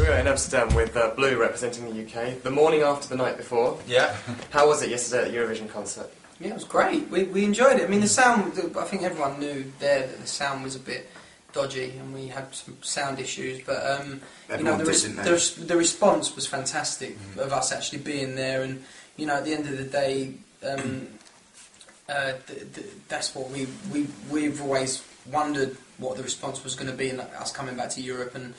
we were in Amsterdam with Blue representing the UK, the morning after the night before. Yeah. How was it yesterday at the Eurovision concert? Yeah, it was great. We enjoyed it. I mean, the sound, I think everyone knew there that the sound was a bit dodgy and we had some sound issues, but you know, the response was fantastic of us actually being there, and you know, at the end of the day, that's what we've always wondered what the response was going to be in us coming back to Europe, and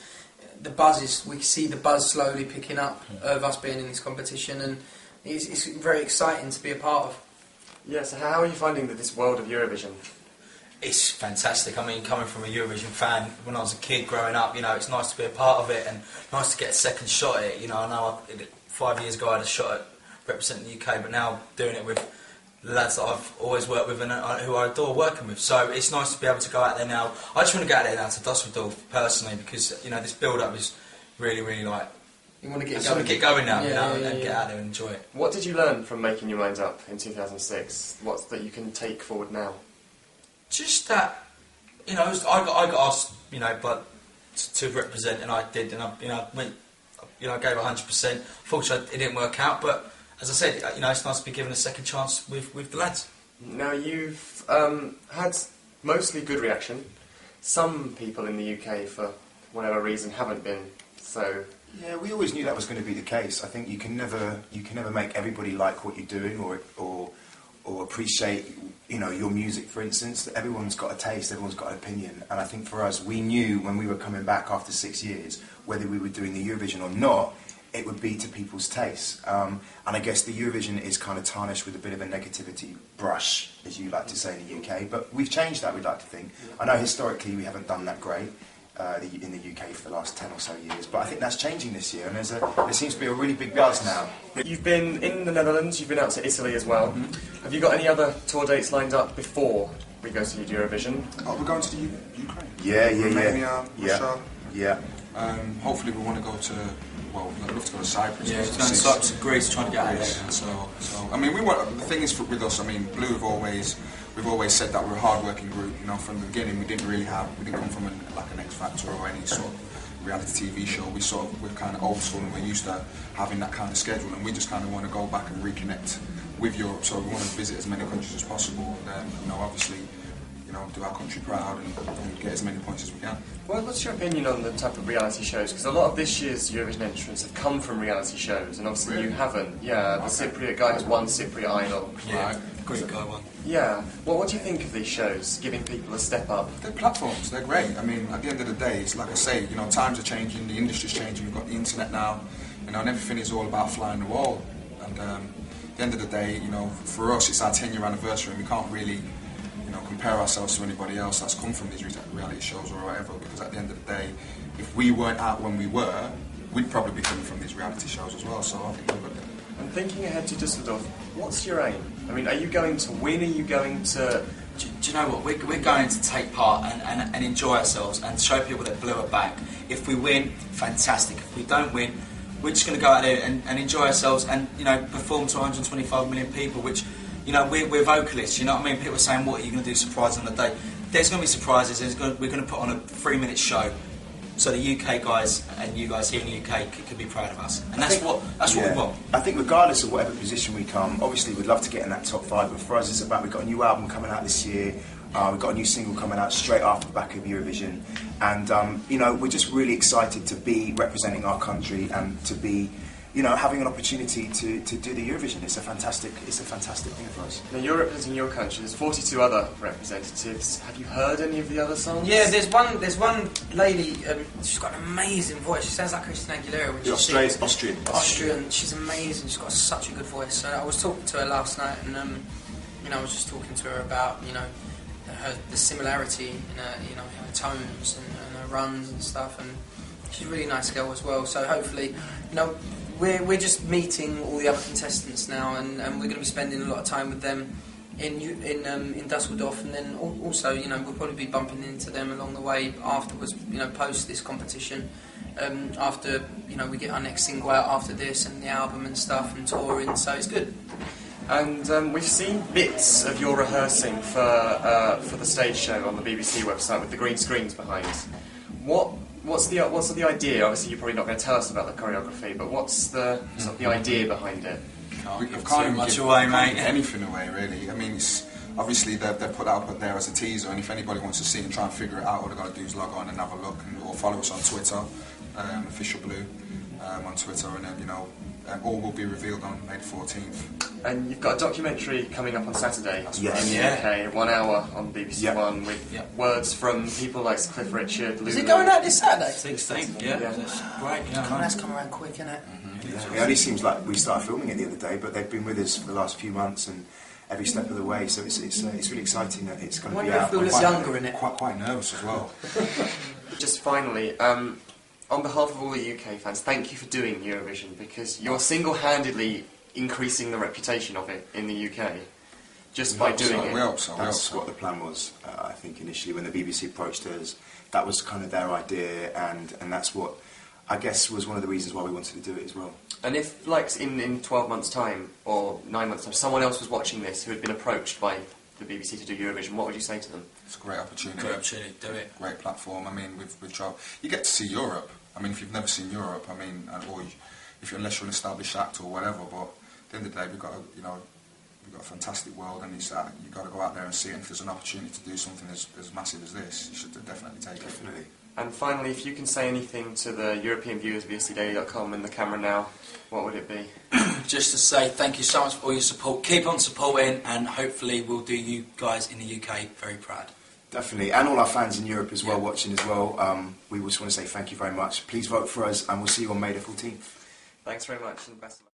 the buzz is, we see the buzz slowly picking up of us being in this competition, and it's very exciting to be a part of. Yeah, so how are you finding this world of Eurovision? It's fantastic. I mean, coming from a Eurovision fan when I was a kid growing up, you know, it's nice to be a part of it and nice to get a second shot at it. You know, I know 5 years ago I had a shot at representing the UK, but now doing it with the lads that I've always worked with and who I adore working with. So it's nice to be able to go out there now. I just want to get out there now to Dusseldorf personally, because, you know, this build-up is really, really like... You want to get I just want to get going now, yeah, and get out there and enjoy it. What did you learn from making your mind up in 2006? What's that you can take forward now? Just that, you know, I got asked, you know, but to represent, and I did, and I, you know, went, you know, I gave 100%. Fortunately, it didn't work out, but as I said, you know, it's nice to be given a second chance with the lads. Now you've had mostly good reaction. Some people in the UK, for whatever reason, haven't been so. Yeah, we always knew that was going to be the case. I think you can never make everybody like what you're doing or appreciate, you know, your music, for instance. Everyone's got a taste, everyone's got an opinion, and I think for us, we knew when we were coming back after 6 years, whether we were doing the Eurovision or not, it would be to people's tastes. And I guess the Eurovision is kind of tarnished with a bit of a negativity brush, as you like to say in the UK, but we've changed that, we'd like to think. I know historically we haven't done that great in the UK for the last 10 or so years, but I think that's changing this year, and there seems to be a really big buzz now. You've been in the Netherlands, you've been out to Italy as well. Have you got any other tour dates lined up before we go to Eurovision? Oh, we're going to the Ukraine. Yeah. Romania, Russia. Yeah. Hopefully we want to go to, well, I'd love to go to Cyprus. Yeah, it's going to Cyprus and Greece, trying to get out of there. So, I mean, the thing is with us, I mean, Blue we've always said that we're a hard-working group. You know, from the beginning, we didn't come from an X Factor or any sort of reality TV show. We're kind of old school, and we're used to having that kind of schedule, and we just kind of want to go back and reconnect with Europe. So we want to visit as many countries as possible, and you know, obviously, you know, do our country proud and get as many points as we can. Well, what's your opinion on the type of reality shows? Because a lot of this year's Eurovision entrants have come from reality shows, and obviously you haven't. Yeah, the Cypriot guy has won Cypriot Idol. Yeah, Greek guy won. Yeah. Well, what do you think of these shows, giving people a step up? They're platforms, they're great. I mean, at the end of the day, it's like I say, you know, times are changing, the industry's changing, we've got the internet now, you know, and everything is all about flying the wall. And at the end of the day, you know, for us, it's our 10-year anniversary, and we can't really, you know, compare ourselves to anybody else that's come from these reality shows or whatever, because at the end of the day, if we weren't out when we were, we'd probably be coming from these reality shows as well, so I think we're good. And thinking ahead to Düsseldorf, what's your aim? I mean, are you going to win? Are you going to... Do you know what? We're going to take part and enjoy ourselves and show people that Blue are back. If we win, fantastic. If we don't win, we're just going to go out there and enjoy ourselves and, you know, perform to 125 million people, which, you know, we're vocalists, you know what I mean? People are saying, what are you going to do, surprise on the day? There's going to be surprises. We're going to put on a 3-minute show, so the UK guys and you guys here in the UK can be proud of us, and that's what we want. I think regardless of whatever position we come, obviously we'd love to get in that top 5, but for us it's about, we've got a new album coming out this year, we've got a new single coming out straight after the back of Eurovision, and you know, we're just really excited to be representing our country and to be, you know, having an opportunity to do the Eurovision. It's a fantastic thing for us. Now you're representing your country. There's 42 other representatives. Have you heard any of the other songs? Yeah, there's one lady. She's got an amazing voice. She sounds like Christina Aguilera. When Austrian. She's amazing. She's got such a good voice. So I was talking to her last night, and you know, I was just talking to her about, you know, the similarity in her, you know, her tones and her runs and stuff. And she's a really nice girl as well. So hopefully, you know. We're just meeting all the other contestants now, and we're going to be spending a lot of time with them in Dusseldorf, and then also, you know, we'll probably be bumping into them along the way afterwards, you know, post this competition, after, you know, we get our next single out after this and the album and stuff and touring, so it's good. And we've seen bits of your rehearsing for the stage show on the BBC website with the green screens behind. What what's the idea? Obviously, you're probably not going to tell us about the choreography, but what's the sort of the idea behind it? Can't give Can't too even much give- away, can't mate. give anything away, really. I mean, it's obviously they've put that up there as a teaser, and if anybody wants to see it and try and figure it out, all they've got to do is log on and have a look, or follow us on Twitter, Official Blue, on Twitter, and then all will be revealed on May the 14th. And you've got a documentary coming up on Saturday Yes. in the UK, 1 hour on BBC Yeah. One, with Yeah. words from people like Cliff Richard, Lulu. Is it going out this Saturday? 16th, yeah. Yeah. That's great. Yeah, God, that's come around quick, isn't it? It only seems like we started filming it the other day, but they've been with us for the last few months and every step of the way. So it's really exciting that it's going to be wonder if out. we'll look younger in it. Quite nervous as well. Just finally, on behalf of all the UK fans, thank you for doing Eurovision, because you're single-handedly increasing the reputation of it in the UK just by doing We it. hope so. That's what the plan was. I think initially when the BBC approached us, that was kind of their idea, and that's what I guess was one of the reasons why we wanted to do it as well. And if, like, in 12 months' time or 9 months' time, someone else was watching this who had been approached by the BBC to do Eurovision, what would you say to them? It's a great opportunity. Great opportunity, do it. Great platform. I mean, with travel, you get to see Europe. I mean, if you've never seen Europe, I mean, unless you're an established actor or whatever, but at the end of the day, we've got a fantastic world, and it's you've got to go out there and see it. And if there's an opportunity to do something as massive as this, you should definitely take it. Definitely. And finally, if you can say anything to the European viewers of VSCDaily.com and the camera now, what would it be? Just to say thank you so much for all your support. Keep on supporting, and hopefully we'll do you guys in the UK very proud. Definitely, and all our fans in Europe as well, Yeah. watching as well. We just want to say thank you very much. Please vote for us, and we'll see you on May the 14th. Thanks very much, and best of luck.